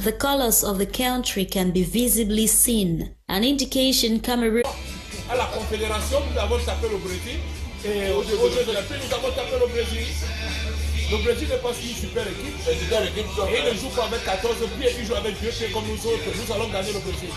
the colors of the country can be visibly seen, an indication Cameroon. À la Confédération, nous avons tapé le Brésil et au Jeux de la paix, nous avons tapé le Brésil. Le Brésil n'est pas une super équipe. Et il ne joue pas avec 14 pieds, il joue avec 2 pieds comme nous autres. Nous allons gagner le Brésil.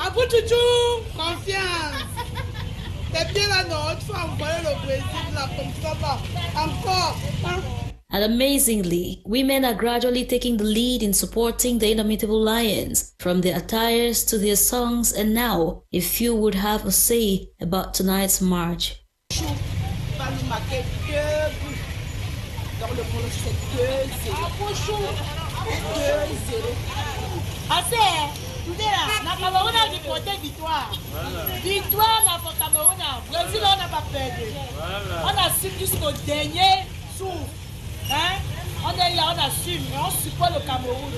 À bout de tout, confiance. C'est bien là, non, il faut envoyer le Brésil là, comme ça là, encore. And amazingly, women are gradually taking the lead in supporting the indomitable lions, from their attires to their songs, and now a few would have a say about tonight's march. La Cameroun a remporté victoire. Victoire dans le Cameroun. Brésil, on n'a pas perdu. On assume jusqu'au dernier souffle. Hein? On est là, on assume. Et on supporte le Cameroun.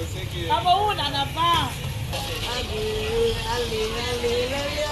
Cameroun en avant. Allez, allez, allez, allez.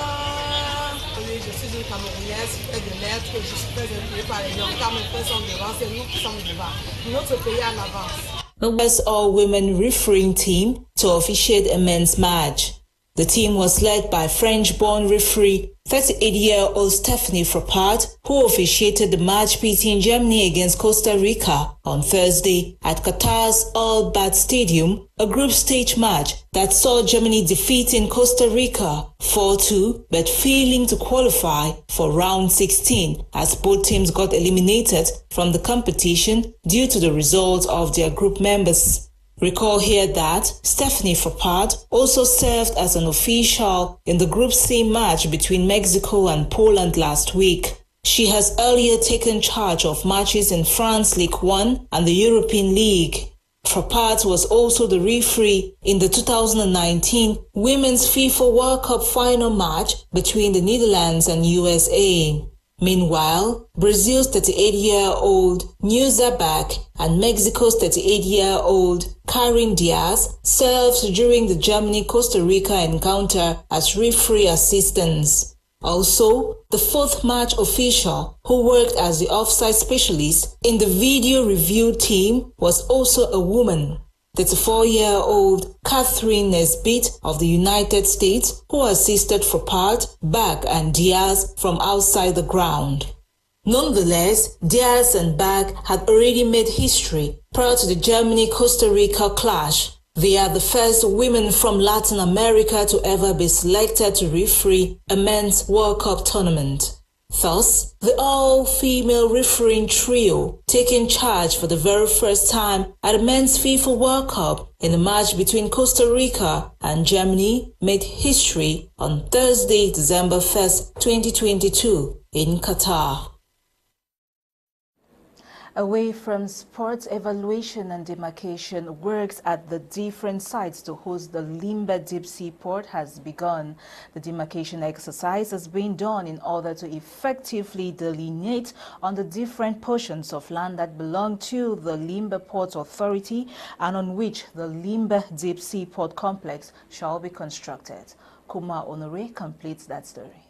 Oui, je suis une Camerounaise, je fais de lettres, je suis très inspirée par les gens. Car mes frères sont devant, c'est nous qui sommes devant. Notre pays en avance. The West all-women refereeing team to officiate a men's match. The team was led by French-born referee 38-year-old Stephanie Frappart, who officiated the match between Germany against Costa Rica on Thursday at Qatar's Al Bayt Stadium, a group stage match that saw Germany defeating Costa Rica 4-2 but failing to qualify for round 16 as both teams got eliminated from the competition due to the results of their group members. Recall here that Stephanie Frappart also served as an official in the Group C match between Mexico and Poland last week. She has earlier taken charge of matches in France League One and the European League. Frappart was also the referee in the 2019 Women's FIFA World Cup final match between the Netherlands and USA. Meanwhile, Brazil's 38-year-old Neuza Bach and Mexico's 38-year-old Karen Diaz served during the Germany-Costa Rica encounter as referee assistants. Also, the fourth match official, who worked as the offside specialist in the video review team, was also a woman. 34-year-old Catherine Nesbitt of the United States, who assisted Frappart, Bach and Diaz from outside the ground. Nonetheless, Diaz and Bach had already made history prior to the Germany-Costa Rica clash. They are the first women from Latin America to ever be selected to referee a men's World Cup tournament. Thus, the all-female refereeing trio taking charge for the very first time at a men's FIFA World Cup in a match between Costa Rica and Germany made history on Thursday, December 1st, 2022 in Qatar. Away from sports, evaluation and demarcation, works at the different sites to host the Limbe Deep Sea Port has begun. The demarcation exercise has been done in order to effectively delineate on the different portions of land that belong to the Limbe Port Authority and on which the Limbe Deep Sea Port Complex shall be constructed. Kuma Honore completes that story.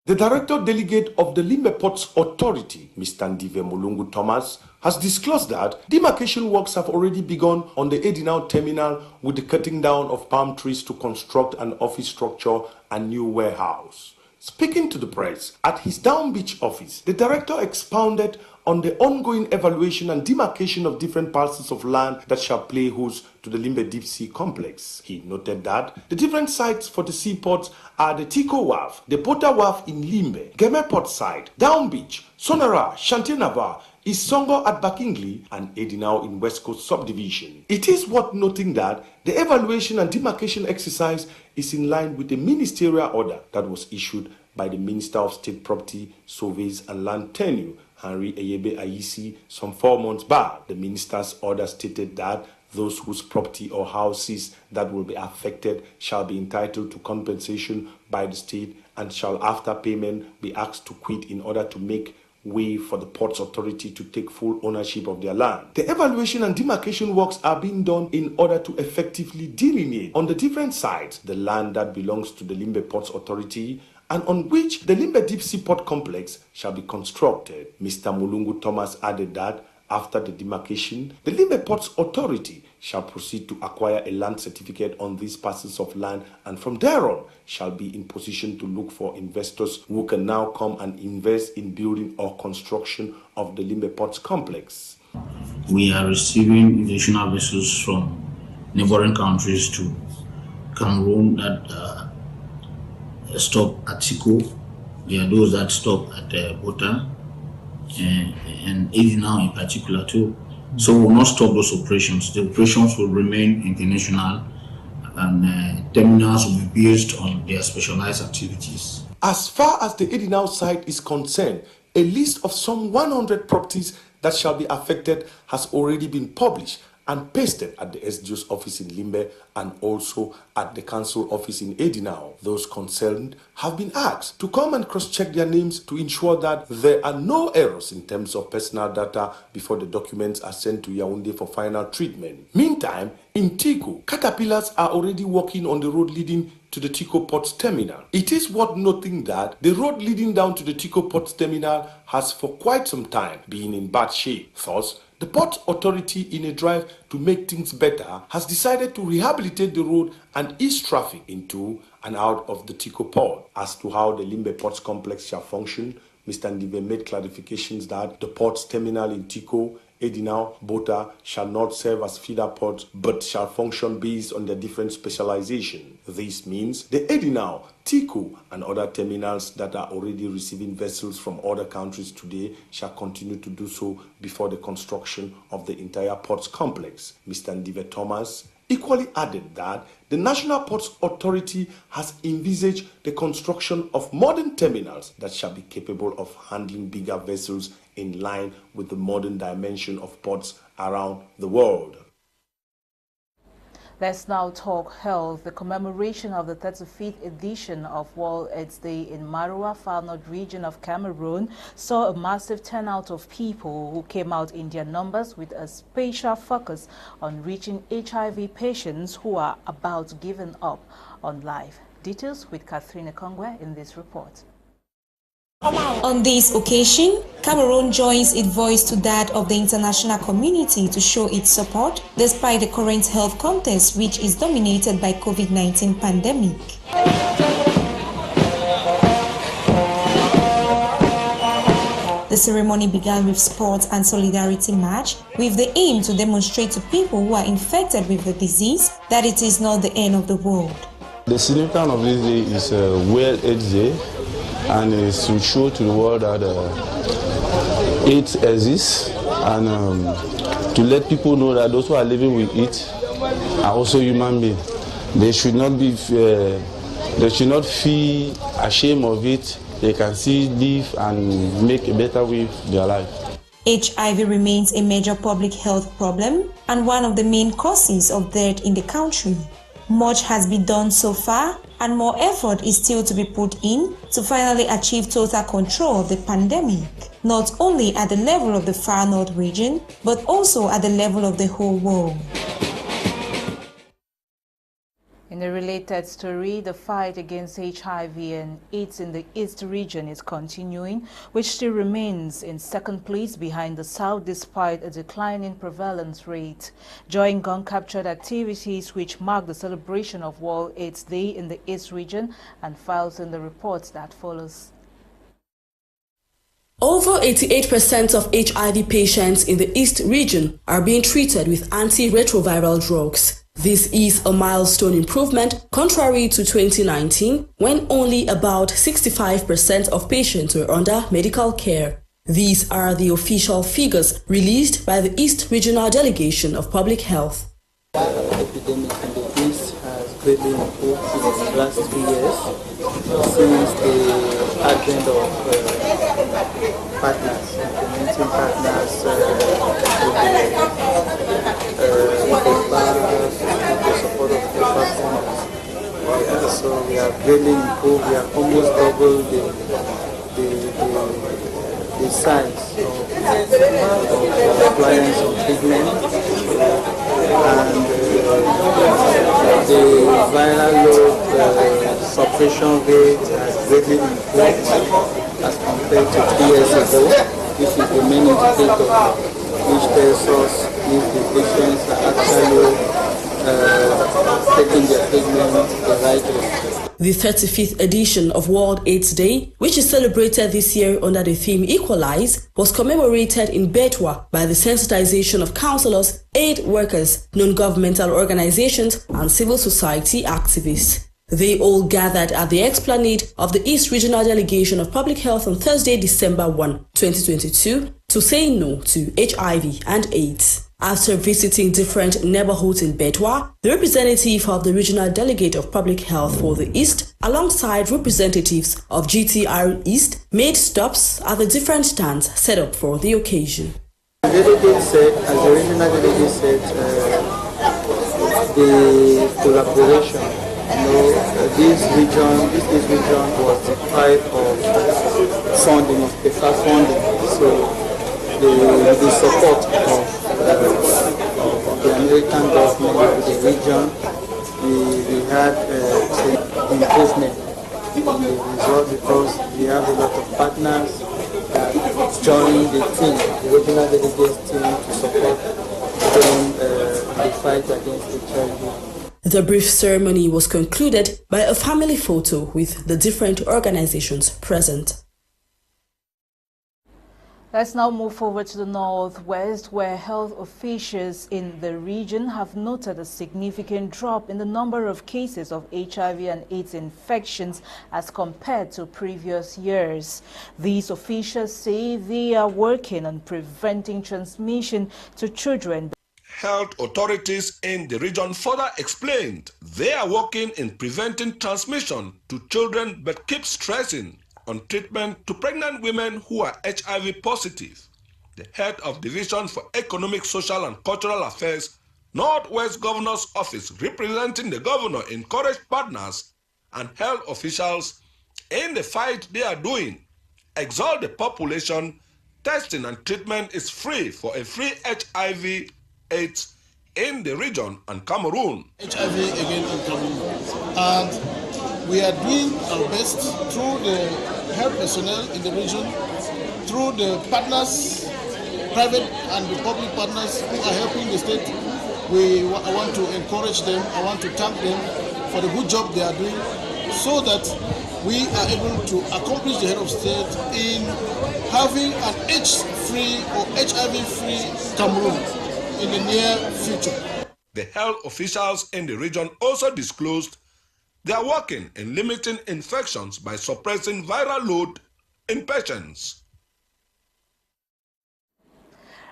The Director Delegate of the Limbe Ports Authority, Mr. Ndive Mulungu Thomas, has disclosed that demarcation works have already begun on the Edinau terminal with the cutting down of palm trees to construct an office structure and new warehouse. Speaking to the press at his Down Beach office, the director expounded on the ongoing evaluation and demarcation of different parcels of land that shall play host to the Limbe Deep Sea Complex. He noted that the different sites for the seaports are the Tico Wharf, the Pota Wharf in Limbe, Geme Port Site, Down Beach, Sonara, Chantier-Navarre, Isongo at Bakingli, and Edinau in West Coast Subdivision. It is worth noting that the evaluation and demarcation exercise is in line with the ministerial order that was issued by the Minister of State Property, Surveys and Land Tenure, Henry Eyebe Ayisi, some 4 months back. The minister's order stated that those whose property or houses that will be affected shall be entitled to compensation by the state and shall after payment be asked to quit in order to make way for the Ports Authority to take full ownership of their land. The evaluation and demarcation works are being done in order to effectively delineate on the different sides the land that belongs to the Limbe Ports Authority and on which the Limbe Deep Sea Port Complex shall be constructed. Mr. Mulungu Thomas added that after the demarcation, the Limbe Ports Authority shall proceed to acquire a land certificate on these parcels of land, and from there on shall be in position to look for investors who can now come and invest in building or construction of the Limbe Ports Complex. We are receiving additional vessels from neighboring countries to Cameroon that stop at Tico. There are those that stop at Bota and Ewane in particular too. So we will not stop those operations. The operations will remain international and terminals will be based on their specialized activities. As far as the Ewane site is concerned, a list of some 100 properties that shall be affected has already been published and pasted at the SDO's office in Limbe and also at the council office in Ewane. Those concerned have been asked to come and cross-check their names to ensure that there are no errors in terms of personal data before the documents are sent to Yaoundé for final treatment. Meantime, in Tico, caterpillars are already working on the road leading to the Tico Ports Terminal. It is worth noting that the road leading down to the Tico Ports Terminal has for quite some time been in bad shape. Thus, the Port Authority, in a drive to make things better, has decided to rehabilitate the road and ease traffic into and out of the Tico Port. As to how the Limbe Ports Complex shall function, Mr. Ndive made clarifications that the ports terminal in Tico, Ewane, Bota shall not serve as feeder ports but shall function based on their different specialization. This means the Ewane, Tico and other terminals that are already receiving vessels from other countries today shall continue to do so before the construction of the entire ports complex. Mr. Ndive Thomas equally added that the National Ports Authority has envisaged the construction of modern terminals that shall be capable of handling bigger vessels in line with the modern dimension of ports around the world. Let's now talk health. The commemoration of the 35th edition of World AIDS Day in Maroua, Far North region of Cameroon, saw a massive turnout of people who came out in their numbers with a special focus on reaching HIV patients who are about giving up on life. Details with Catherine Kongwe in this report. On this occasion, Cameroon joins its voice to that of the international community to show its support despite the current health context, which is dominated by COVID-19 pandemic. The ceremony began with sports and solidarity march with the aim to demonstrate to people who are infected with the disease that it is not the end of the world. The significance of this day is World AIDS Day, and it's to show to the world that AIDS exists, and to let people know that those who are living with it are also human beings. They should not feel ashamed of it. They can still live and make a better way of their life. HIV remains a major public health problem and one of the main causes of death in the country. Much has been done so far, and more effort is still to be put in to finally achieve total control of the pandemic, not only at the level of the Far North region, but also at the level of the whole world. In a related story, the fight against HIV and AIDS in the East region is continuing, which still remains in second place behind the South despite a decline in prevalence rate. Joint gun captured activities which mark the celebration of World AIDS Day in the East region and files in the reports that follows. Over 88% of HIV patients in the East region are being treated with antiretroviral drugs. This is a milestone improvement contrary to 2019, when only about 65% of patients were under medical care. These are the official figures released by the East Regional Delegation of Public Health. The epidemic in the East has greatly improved in the last 2 years since the advent of partners, implementing partners with the support of the partners. So we have greatly improved. We have almost doubled the the size of appliance of treatment, and the viral load suppression rate has greatly improved as compared to 3 years ago. This is the main indicator which tells us if the patients are actually taking their treatment the right way. The 35th edition of World AIDS Day, which is celebrated this year under the theme Equalize, was commemorated in Betwa by the sensitization of counselors, aid workers, non-governmental organizations, and civil society activists. They all gathered at the explanade of the East Regional Delegation of Public Health on Thursday, December 1, 2022, to say no to HIV and AIDS. After visiting different neighborhoods in Betwa, the representative of the Regional Delegate of Public Health for the East, alongside representatives of GTR East, made stops at the different stands set up for the occasion. The delegate said, as the regional delegate said, the collaboration, this region was deprived of funding, of PEFA funding, so the support of the American government, the region, we had improvement in the result because we have a lot of partners that join the team, the regional delegates team, to support them in the fight against HIV. The brief ceremony was concluded by a family photo with the different organizations present. Let's now move forward to the northwest, where health officials in the region have noted a significant drop in the number of cases of HIV and AIDS infections as compared to previous years. These officials say they are working on preventing transmission to children. Health authorities in the region further explained they are working in preventing transmission to children but keep stressing on treatment to pregnant women who are HIV positive. The head of Division for Economic, Social and Cultural Affairs, Northwest Governor's Office, representing the governor, encouraged partners and health officials in the fight they are doing. Exhort the population, testing and treatment is free for a free HIV AIDS in the region and Cameroon. HIV again in Cameroon. And we are doing our best through the health personnel in the region, through the partners, private and the public partners who are helping the state. I want to encourage them, I want to thank them for the good job they are doing, so that we are able to accomplish the head of state in having an AIDS-free or HIV-free Cameroon in the near future. The health officials in the region also disclosed they are working in limiting infections by suppressing viral load in patients.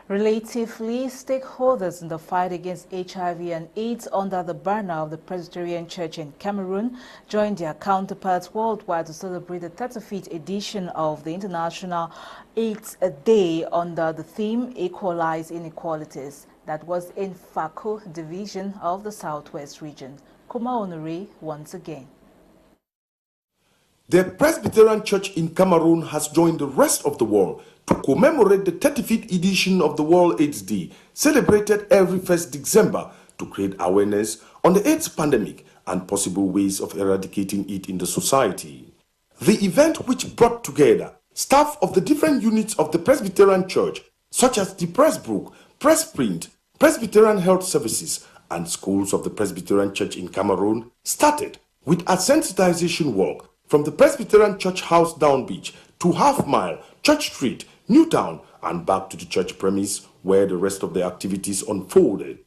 Relatively, stakeholders in the fight against HIV and AIDS under the banner of the Presbyterian Church in Cameroon joined their counterparts worldwide to celebrate the 35th edition of the International AIDS Day under the theme Equalize Inequalities. That was in Fako Division of the Southwest region. Kuma Honore once again. The Presbyterian Church in Cameroon has joined the rest of the world to commemorate the 35th edition of the World AIDS Day, celebrated every 1st December, to create awareness on the AIDS pandemic and possible ways of eradicating it in the society. The event, which brought together staff of the different units of the Presbyterian Church, such as the Press Book, Press Print, Presbyterian Health Services, and schools of the Presbyterian Church in Cameroon, started with a sensitization walk from the Presbyterian Church House Down Beach to Half Mile, Church Street, Newtown, and back to the church premise where the rest of the activities unfolded.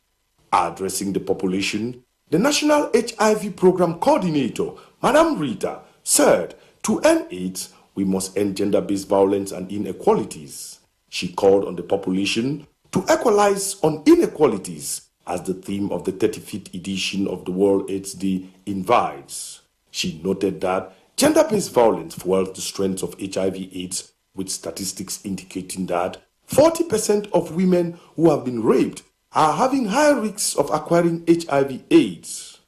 Addressing the population, the National HIV Program Coordinator, Madam Rita, said, to end AIDS, we must end gender-based violence and inequalities. She called on the population to equalize on inequalities as the theme of the 35th edition of the World AIDS Day invites. She noted that gender-based violence fuels the strength of HIV/AIDS, with statistics indicating that 40% of women who have been raped are having higher risks of acquiring HIV/AIDS.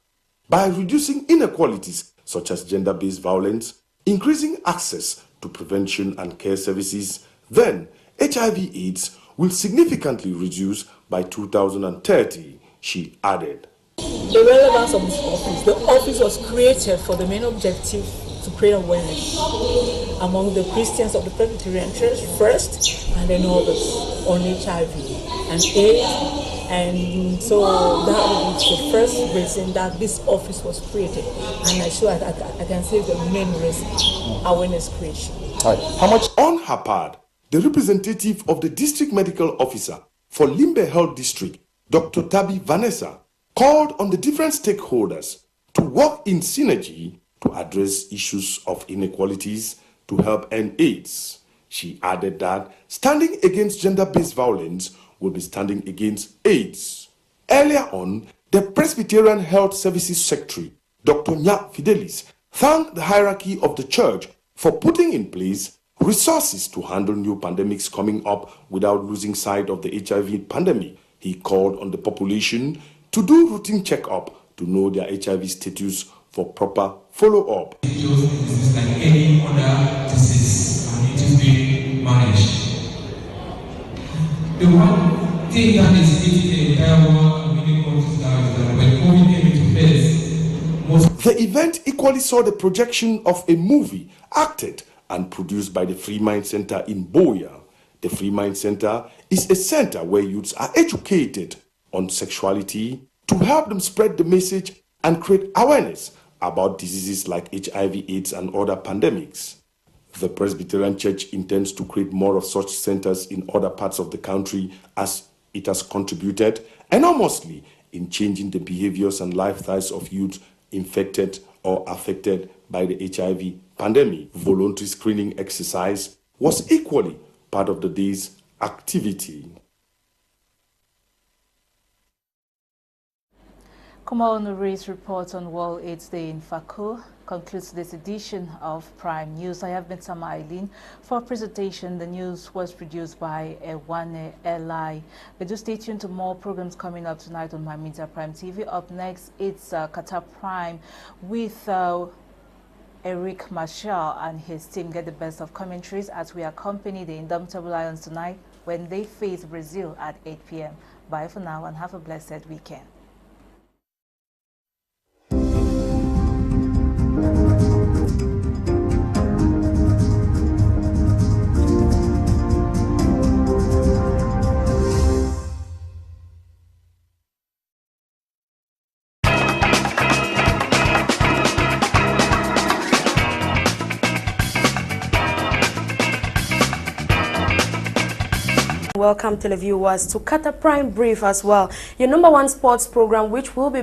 By reducing inequalities such as gender-based violence, increasing access to prevention and care services, Then, HIV/AIDS will significantly reduce by 2030, she added. The relevance of this office. The office was created for the main objective to create awareness among the Christians of the Presbyterian Church first, and then others on HIV and AIDS. And so that was the first reason that this office was created. And I can say the main reason, awareness creation. How much? On her part, the representative of the district medical officer for Limbe Health District, Dr. Tabi Vanessa, called on the different stakeholders to work in synergy to address issues of inequalities to help end AIDS. She added that standing against gender-based violence will be standing against AIDS. Earlier on, the Presbyterian Health Services Secretary, Dr. Nya Fidelis, thanked the hierarchy of the church for putting in place resources to handle new pandemics coming up without losing sight of the HIV pandemic. He called on the population to do routine check-up to know their HIV status for proper follow-up. This is like any other disease, and it is being managed. The one thing that is hitting the entire world and many countries now is that when COVID came into place, the event equally saw the projection of a movie acted and produced by the Free Mind Center in Boya. The Free Mind Center is a center where youths are educated on sexuality to help them spread the message and create awareness about diseases like HIV/AIDS and other pandemics. The Presbyterian Church intends to create more of such centers in other parts of the country, as it has contributed enormously in changing the behaviors and lifestyles of youth infected or affected by the HIV pandemic. Voluntary screening exercise was equally part of the day's activity. Kumar Nuri's report on World AIDS Day in Fako concludes this edition of Prime News. I have been Eileen. For presentation, the news was produced by Ewane Eli. But do stay tuned to more programs coming up tonight on My Media Prime TV. Up next, it's Qatar Prime with Eric Marshall and his team get the best of commentaries as we accompany the Indomitable Lions tonight when they face Brazil at 8 p.m. Bye for now and have a blessed weekend. Welcome televiewers to Qatar Prime Brief as well, your #1 sports program which will be